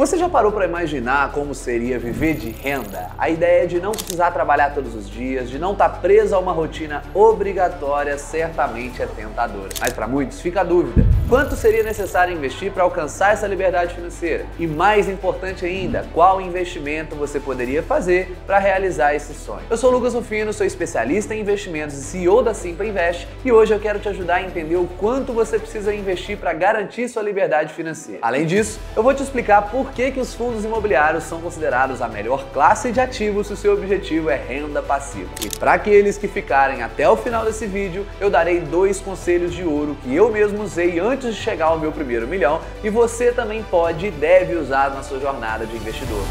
Você já parou para imaginar como seria viver de renda? A ideia de não precisar trabalhar todos os dias, de não estar preso a uma rotina obrigatória, certamente é tentadora. Mas para muitos fica a dúvida: quanto seria necessário investir para alcançar essa liberdade financeira? E mais importante ainda, qual investimento você poderia fazer para realizar esse sonho? Eu sou o Lucas Rufino, sou especialista em investimentos e CEO da Simpla Invest, e hoje eu quero te ajudar a entender o quanto você precisa investir para garantir sua liberdade financeira. Além disso, eu vou te explicar por que os fundos imobiliários são considerados a melhor classe de ativos se o seu objetivo é renda passiva. E para aqueles que ficarem até o final desse vídeo, eu darei 2 conselhos de ouro que eu mesmo usei antes de chegar ao meu primeiro milhão e você também pode e deve usar na sua jornada de investidor.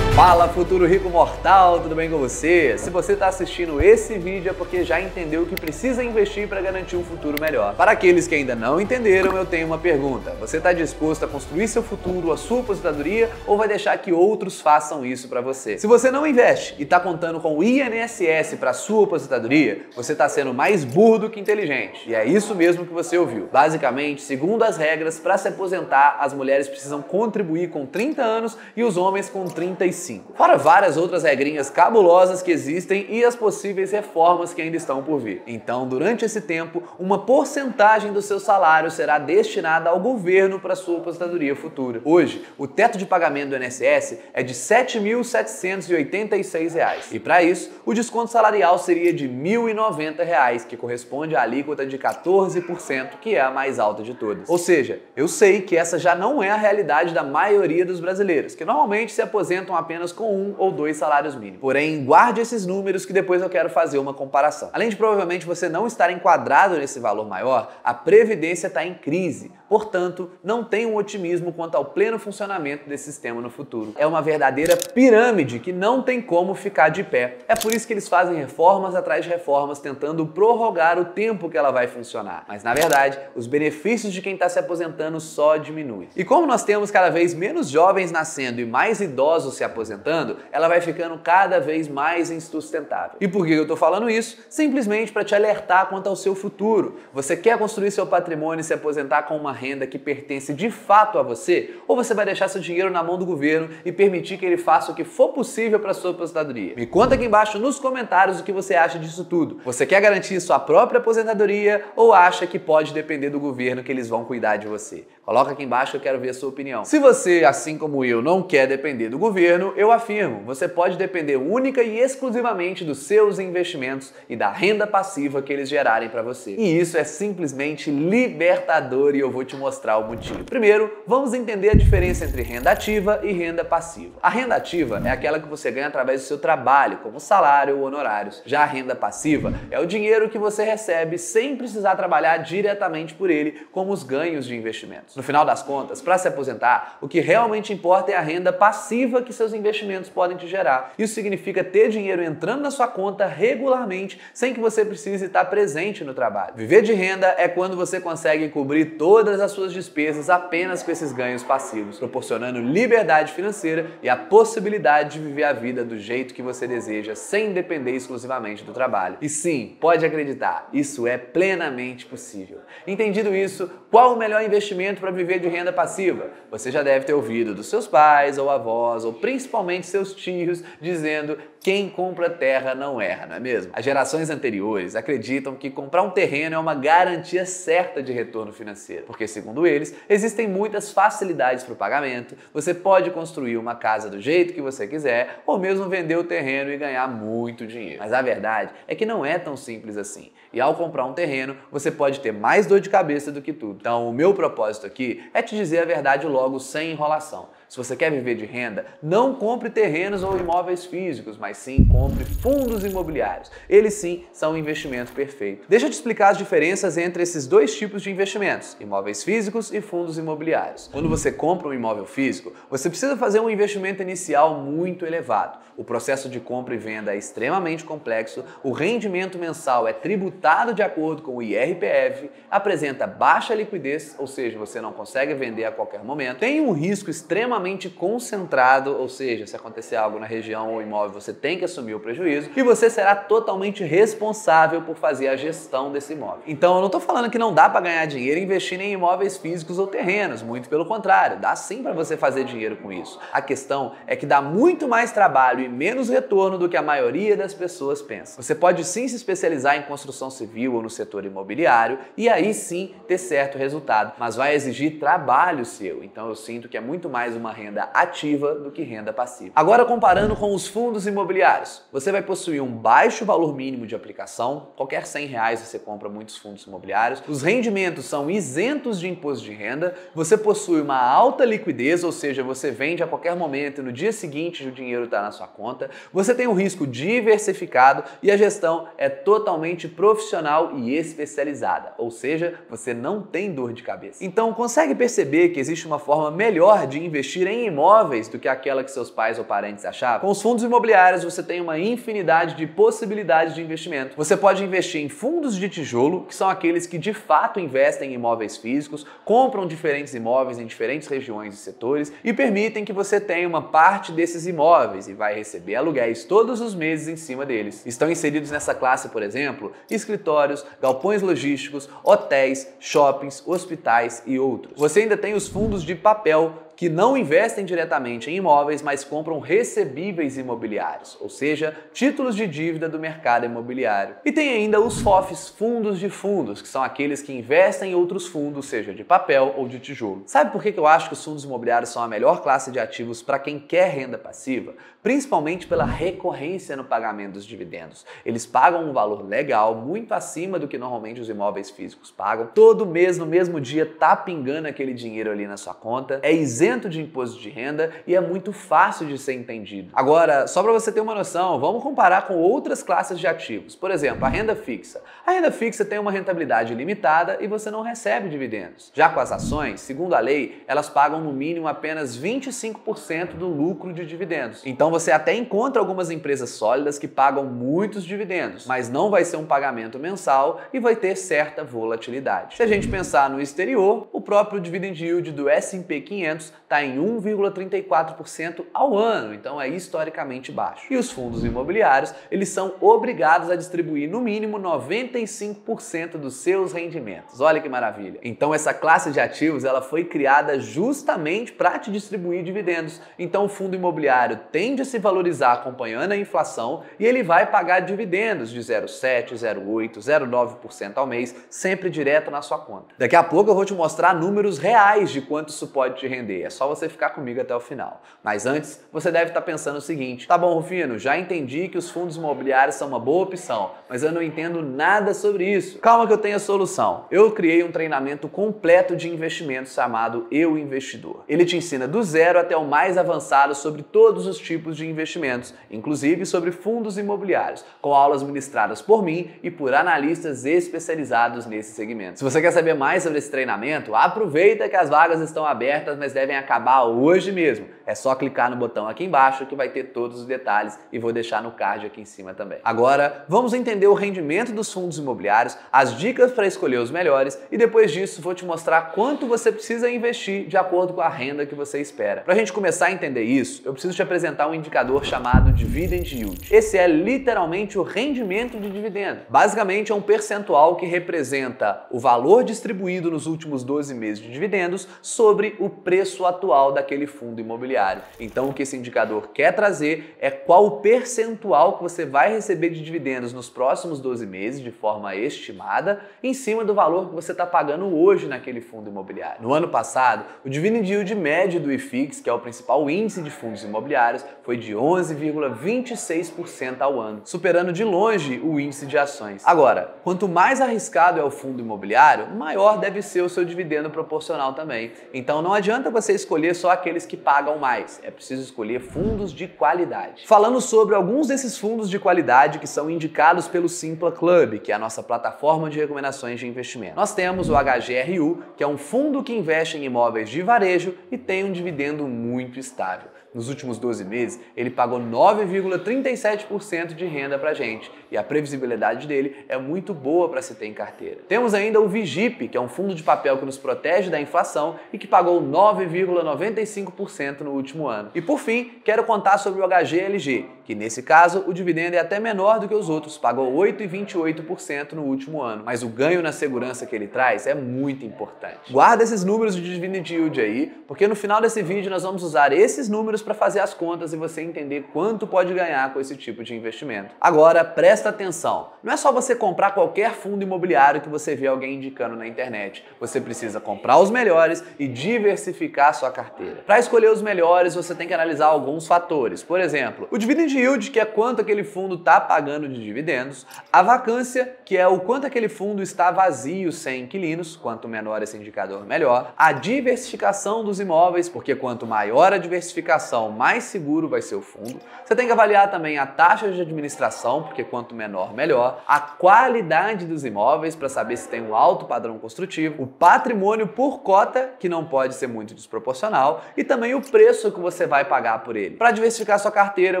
Fala, futuro rico mortal, tudo bem com você? Se você está assistindo esse vídeo é porque já entendeu que precisa investir para garantir um futuro melhor. Para aqueles que ainda não entenderam, eu tenho uma pergunta. Você está disposto a construir seu futuro, a sua aposentadoria, ou vai deixar que outros façam isso para você? Se você não investe e está contando com o INSS para sua aposentadoria, você está sendo mais burro do que inteligente. E é isso mesmo que você ouviu. Basicamente, segundo as regras, para se aposentar, as mulheres precisam contribuir com 30 anos e os homens com 35. Fora várias outras regrinhas cabulosas que existem e as possíveis reformas que ainda estão por vir. Então, durante esse tempo, uma porcentagem do seu salário será destinada ao governo para sua aposentadoria futura. Hoje, o teto de pagamento do INSS é de R$ 7.786. E para isso, o desconto salarial seria de R$ 1.090, que corresponde à alíquota de 14%, que é a mais alta de todas. Ou seja, eu sei que essa já não é a realidade da maioria dos brasileiros, que normalmente se aposentam apenas com 1 ou 2 salários mínimos. Porém, guarde esses números que depois eu quero fazer uma comparação. Além de provavelmente você não estar enquadrado nesse valor maior, a Previdência está em crise. Portanto, não tenha um otimismo quanto ao pleno funcionamento desse sistema no futuro. É uma verdadeira pirâmide que não tem como ficar de pé. É por isso que eles fazem reformas atrás de reformas, tentando prorrogar o tempo que ela vai funcionar. Mas, na verdade, os benefícios de quem está se aposentando só diminuem. E como nós temos cada vez menos jovens nascendo e mais idosos se aposentando, ela vai ficando cada vez mais insustentável. E por que eu estou falando isso? Simplesmente para te alertar quanto ao seu futuro. Você quer construir seu patrimônio e se aposentar com uma renda que pertence de fato a você? Ou você vai deixar seu dinheiro na mão do governo e permitir que ele faça o que for possível para sua aposentadoria? Me conta aqui embaixo nos comentários o que você acha disso tudo. Você quer garantir sua própria aposentadoria ou acha que pode depender do governo que eles vão cuidar de você? Coloca aqui embaixo que eu quero ver a sua opinião. Se você, assim como eu, não quer depender do governo, eu afirmo, você pode depender única e exclusivamente dos seus investimentos e da renda passiva que eles gerarem para você. E isso é simplesmente libertador e eu vou te mostrar o motivo. Primeiro, vamos entender a diferença entre renda ativa e renda passiva. A renda ativa é aquela que você ganha através do seu trabalho, como salário ou honorários. Já a renda passiva é o dinheiro que você recebe sem precisar trabalhar diretamente por ele, como os ganhos de investimentos. No final das contas, para se aposentar, o que realmente importa é a renda passiva que seus investimentos podem te gerar. Isso significa ter dinheiro entrando na sua conta regularmente, sem que você precise estar presente no trabalho. Viver de renda é quando você consegue cobrir todas as suas despesas apenas com esses ganhos passivos, proporcionando liberdade financeira e a possibilidade de viver a vida do jeito que você deseja, sem depender exclusivamente do trabalho. E sim, pode acreditar, isso é plenamente possível. Entendido isso, qual o melhor investimento para viver de renda passiva? Você já deve ter ouvido dos seus pais ou avós, ou principalmente seus tios, dizendo: quem compra terra não erra, não é mesmo? As gerações anteriores acreditam que comprar um terreno é uma garantia certa de retorno financeiro, porque, segundo eles, existem muitas facilidades para o pagamento, você pode construir uma casa do jeito que você quiser, ou mesmo vender o terreno e ganhar muito dinheiro. Mas a verdade é que não é tão simples assim. E ao comprar um terreno, você pode ter mais dor de cabeça do que tudo. Então, o meu propósito aqui é te dizer a verdade logo, sem enrolação. Se você quer viver de renda, não compre terrenos ou imóveis físicos, mas sim compre fundos imobiliários. Eles sim são um investimento perfeito. Deixa eu te explicar as diferenças entre esses 2 tipos de investimentos, imóveis físicos e fundos imobiliários. Quando você compra um imóvel físico, você precisa fazer um investimento inicial muito elevado. O processo de compra e venda é extremamente complexo, o rendimento mensal é tributado de acordo com o IRPF, apresenta baixa liquidez, ou seja, você não consegue vender a qualquer momento, tem um risco extremamente extremamente concentrado, ou seja, se acontecer algo na região ou imóvel, você tem que assumir o prejuízo e você será totalmente responsável por fazer a gestão desse imóvel. Então eu não estou falando que não dá para ganhar dinheiro investindo em imóveis físicos ou terrenos, muito pelo contrário, dá sim para você fazer dinheiro com isso. A questão é que dá muito mais trabalho e menos retorno do que a maioria das pessoas pensa. Você pode sim se especializar em construção civil ou no setor imobiliário e aí sim ter certo resultado, mas vai exigir trabalho seu. Então eu sinto que é muito mais uma renda ativa do que renda passiva. Agora comparando com os fundos imobiliários, você vai possuir um baixo valor mínimo de aplicação, qualquer R$100 você compra muitos fundos imobiliários, os rendimentos são isentos de imposto de renda, você possui uma alta liquidez, ou seja, você vende a qualquer momento e no dia seguinte o dinheiro está na sua conta, você tem um risco diversificado e a gestão é totalmente profissional e especializada, ou seja, você não tem dor de cabeça. Então consegue perceber que existe uma forma melhor de investir em imóveis do que aquela que seus pais ou parentes achavam? Com os fundos imobiliários você tem uma infinidade de possibilidades de investimento. Você pode investir em fundos de tijolo, que são aqueles que de fato investem em imóveis físicos, compram diferentes imóveis em diferentes regiões e setores e permitem que você tenha uma parte desses imóveis e vai receber aluguéis todos os meses em cima deles. Estão inseridos nessa classe, por exemplo, escritórios, galpões logísticos, hotéis, shoppings, hospitais e outros. Você ainda tem os fundos de papel, que não investem diretamente em imóveis, mas compram recebíveis imobiliários, ou seja, títulos de dívida do mercado imobiliário. E tem ainda os FOFs, fundos de fundos, que são aqueles que investem em outros fundos, seja de papel ou de tijolo. Sabe por que eu acho que os fundos imobiliários são a melhor classe de ativos para quem quer renda passiva? Principalmente pela recorrência no pagamento dos dividendos. Eles pagam um valor legal, muito acima do que normalmente os imóveis físicos pagam. Todo mês, no mesmo dia, tá pingando aquele dinheiro ali na sua conta. É isento de imposto de renda e é muito fácil de ser entendido. Agora, só para você ter uma noção, vamos comparar com outras classes de ativos. Por exemplo, a renda fixa. A renda fixa tem uma rentabilidade limitada e você não recebe dividendos. Já com as ações, segundo a lei, elas pagam no mínimo apenas 25% do lucro de dividendos. Então você até encontra algumas empresas sólidas que pagam muitos dividendos, mas não vai ser um pagamento mensal e vai ter certa volatilidade. Se a gente pensar no exterior, o próprio dividend yield do S&P 500 está em 1,34% ao ano, então é historicamente baixo. E os fundos imobiliários, eles são obrigados a distribuir no mínimo 95% dos seus rendimentos. Olha que maravilha! Então essa classe de ativos, ela foi criada justamente para te distribuir dividendos. Então o fundo imobiliário tende a se valorizar acompanhando a inflação e ele vai pagar dividendos de 0,7, 0,8, 0,9% ao mês, sempre direto na sua conta. Daqui a pouco eu vou te mostrar números reais de quanto isso pode te render, é só você ficar comigo até o final. Mas antes, você deve estar pensando o seguinte: tá bom, Rufino, já entendi que os fundos imobiliários são uma boa opção, mas eu não entendo nada sobre isso. Calma que eu tenho a solução. Eu criei um treinamento completo de investimentos chamado Eu Investidor. Ele te ensina do zero até o mais avançado sobre todos os tipos de investimentos, inclusive sobre fundos imobiliários, com aulas ministradas por mim e por analistas especializados nesse segmento. Se você quer saber mais sobre esse treinamento, aproveita que as vagas estão abertas, mas devem acabar hoje mesmo. É só clicar no botão aqui embaixo que vai ter todos os detalhes e vou deixar no card aqui em cima também. Agora, vamos entender o rendimento dos fundos imobiliários, as dicas para escolher os melhores e depois disso vou te mostrar quanto você precisa investir de acordo com a renda que você espera. Para a gente começar a entender isso, eu preciso te apresentar um indicador chamado Dividend Yield. Esse é literalmente o rendimento de dividendo. Basicamente é um percentual que representa o valor distribuído nos últimos 12 meses de dividendos sobre o preço atual daquele fundo imobiliário. Então o que esse indicador quer trazer é qual o percentual que você vai receber de dividendos nos próximos 12 meses de forma estimada em cima do valor que você está pagando hoje naquele fundo imobiliário. No ano passado, o Dividend Yield médio do IFIX, que é o principal índice de fundos imobiliários, foi de 11,26% ao ano, superando de longe o índice de ações. Agora, quanto mais arriscado é o fundo imobiliário, maior deve ser o seu dividendo proporcional também. Então não adianta você escolher só aqueles que pagam mais, é preciso escolher fundos de qualidade. Falando sobre alguns desses fundos de qualidade que são indicados pelo Simpla Club, que é a nossa plataforma de recomendações de investimento. Nós temos o HGRU, que é um fundo que investe em imóveis de varejo e tem um dividendo muito estável. Nos últimos 12 meses, ele pagou 9,37% de renda pra gente, e a previsibilidade dele é muito boa para se ter em carteira. Temos ainda o VIGIP, que é um fundo de papel que nos protege da inflação e que pagou 9,95% no último ano. E por fim, quero contar sobre o HGLG, que nesse caso o dividendo é até menor do que os outros, pagou 8,28% no último ano, mas o ganho na segurança que ele traz é muito importante. Guarda esses números de dividend yield aí, porque no final desse vídeo nós vamos usar esses números para fazer as contas e você entender quanto pode ganhar com esse tipo de investimento. Agora, presta atenção, não é só você comprar qualquer fundo imobiliário que você vê alguém indicando na internet. Você precisa comprar os melhores e diversificar sua carteira. Para escolher os melhores, você tem que analisar alguns fatores. Por exemplo, o dividend yield, que é quanto aquele fundo está pagando de dividendos, a vacância, que é o quanto aquele fundo está vazio sem inquilinos, quanto menor esse indicador, melhor, a diversificação dos imóveis, porque quanto maior a diversificação, mais seguro vai ser o fundo. Você tem que avaliar também a taxa de administração, porque quanto menor, melhor, a qualidade dos imóveis, para saber se tem um alto padrão construtivo, o patrimônio por cota, que não pode ser muito desproporcional, e também o preço que você vai pagar por ele. Para diversificar sua carteira,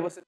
você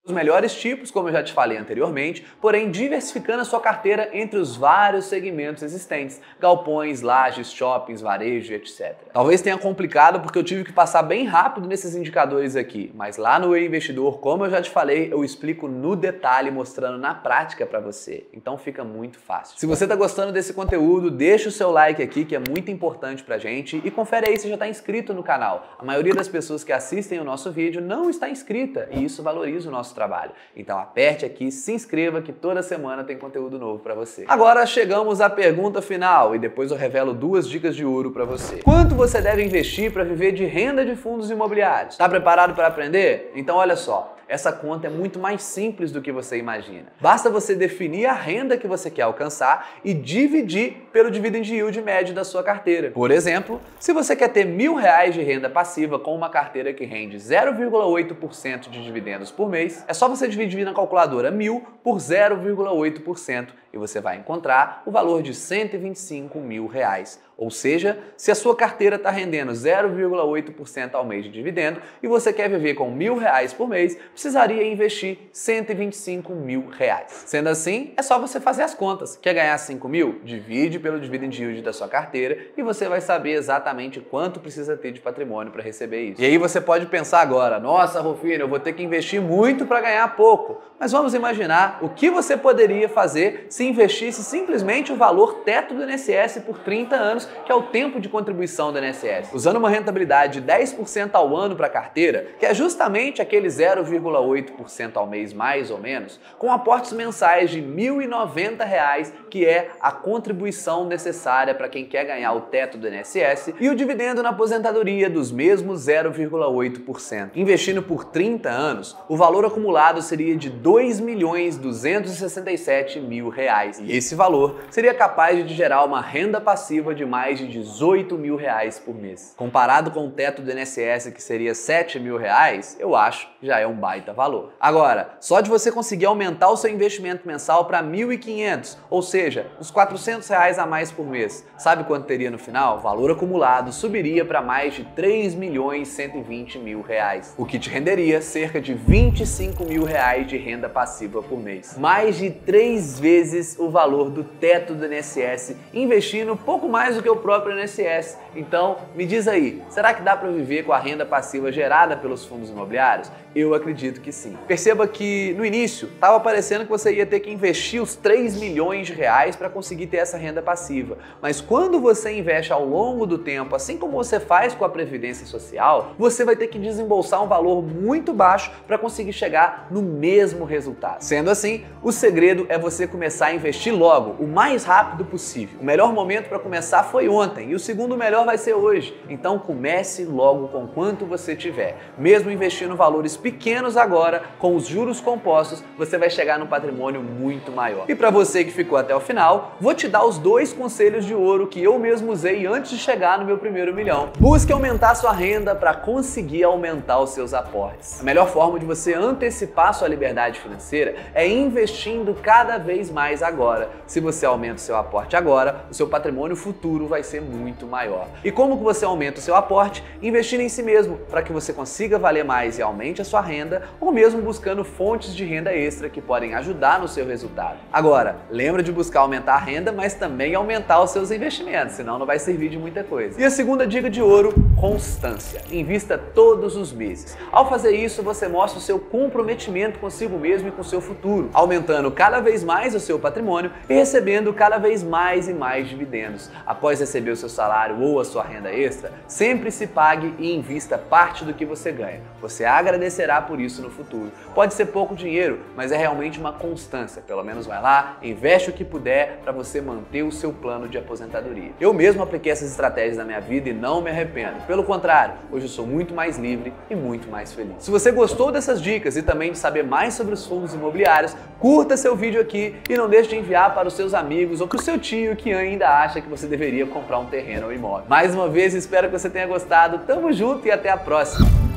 os melhores tipos, como eu já te falei anteriormente, porém diversificando a sua carteira entre os vários segmentos existentes, galpões, lajes, shoppings, varejo, etc. Talvez tenha complicado porque eu tive que passar bem rápido nesses indicadores aqui, mas lá no E-Investidor, como eu já te falei, eu explico no detalhe, mostrando na prática para você. Então fica muito fácil. Se você está gostando desse conteúdo, deixa o seu like aqui, que é muito importante pra gente, e confere aí se já está inscrito no canal. A maioria das pessoas que assistem o nosso vídeo não está inscrita, e isso valoriza o nosso trabalho. Então aperte aqui, se inscreva, que toda semana tem conteúdo novo para você. Agora chegamos à pergunta final e depois eu revelo 2 dicas de ouro para você. Quanto você deve investir para viver de renda de fundos imobiliários? Está preparado para aprender? Então olha só. Essa conta é muito mais simples do que você imagina. Basta você definir a renda que você quer alcançar e dividir pelo dividend yield médio da sua carteira. Por exemplo, se você quer ter R$1.000 de renda passiva com uma carteira que rende 0,8% de dividendos por mês, é só você dividir na calculadora 1.000 por 0,8% e você vai encontrar o valor de R$125.000. Ou seja, se a sua carteira está rendendo 0,8% ao mês de dividendo e você quer viver com R$1.000 por mês, precisaria investir R$125.000. Sendo assim, é só você fazer as contas. Quer ganhar 5.000? Divide pelo dividend yield da sua carteira e você vai saber exatamente quanto precisa ter de patrimônio para receber isso. E aí você pode pensar agora, nossa, Rufino, eu vou ter que investir muito para ganhar pouco. Mas vamos imaginar o que você poderia fazer se investisse simplesmente o valor teto do INSS por 30 anos, que é o tempo de contribuição do INSS. Usando uma rentabilidade de 10% ao ano para a carteira, que é justamente aquele 0,8% ao mês mais ou menos, com aportes mensais de R$1.090, que é a contribuição necessária para quem quer ganhar o teto do INSS, e o dividendo na aposentadoria dos mesmos 0,8%. Investindo por 30 anos, o valor acumulado seria de R$2.267.000. E esse valor seria capaz de gerar uma renda passiva de mais de R$18.000 por mês. Comparado com o teto do INSS, que seria R$7.000, eu acho que já é um baita valor. Agora, só de você conseguir aumentar o seu investimento mensal para R$1.500, ou seja, uns R$400 a mais por mês, sabe quanto teria no final? O valor acumulado subiria para mais de R$3.120.000, o que te renderia cerca de R$25.000 de renda passiva por mês. Mais de 3 vezes o valor do teto do INSS, investindo pouco mais do que o próprio INSS. Então, me diz aí, será que dá para viver com a renda passiva gerada pelos fundos imobiliários? Eu acredito que sim. Perceba que no início estava parecendo que você ia ter que investir os R$3 milhões para conseguir ter essa renda passiva. Mas quando você investe ao longo do tempo, assim como você faz com a Previdência Social, você vai ter que desembolsar um valor muito baixo para conseguir chegar no mesmo resultado. Sendo assim, o segredo é você começar a investir logo, o mais rápido possível. O melhor momento para começar foi ontem e o segundo melhor vai ser hoje. Então comece logo com quanto você tiver. Mesmo investindo valores pequenos agora, com os juros compostos, você vai chegar num patrimônio muito maior. E para você que ficou até o final, vou te dar os 2 conselhos de ouro que eu mesmo usei antes de chegar no meu primeiro milhão. Busque aumentar sua renda para conseguir aumentar os seus aportes. A melhor forma de você antecipar sua liberdade financeira é investindo cada vez mais agora. Se você aumenta o seu aporte agora, o seu patrimônio futuro futuro vai ser muito maior. E como que você aumenta o seu aporte? Investindo em si mesmo, para que você consiga valer mais e aumente a sua renda, ou mesmo buscando fontes de renda extra que podem ajudar no seu resultado. Agora, lembra de buscar aumentar a renda, mas também aumentar os seus investimentos, senão não vai servir de muita coisa. E a segunda dica de ouro, constância. Invista todos os meses. Ao fazer isso, você mostra o seu comprometimento consigo mesmo e com o seu futuro, aumentando cada vez mais o seu patrimônio e recebendo cada vez mais e mais dividendos. Após receber o seu salário ou a sua renda extra, sempre se pague e invista parte do que você ganha. Você agradecerá por isso no futuro. Pode ser pouco dinheiro, mas é realmente uma constância. Pelo menos vai lá, investe o que puder para você manter o seu plano de aposentadoria. Eu mesmo apliquei essas estratégias na minha vida e não me arrependo. Pelo contrário, hoje eu sou muito mais livre e muito mais feliz. Se você gostou dessas dicas e também de saber mais sobre os fundos imobiliários, curta seu vídeo aqui e não deixe de enviar para os seus amigos ou para o seu tio que ainda acha que você deveria comprar um terreno ou imóvel. Mais uma vez, espero que você tenha gostado. Tamo junto e até a próxima!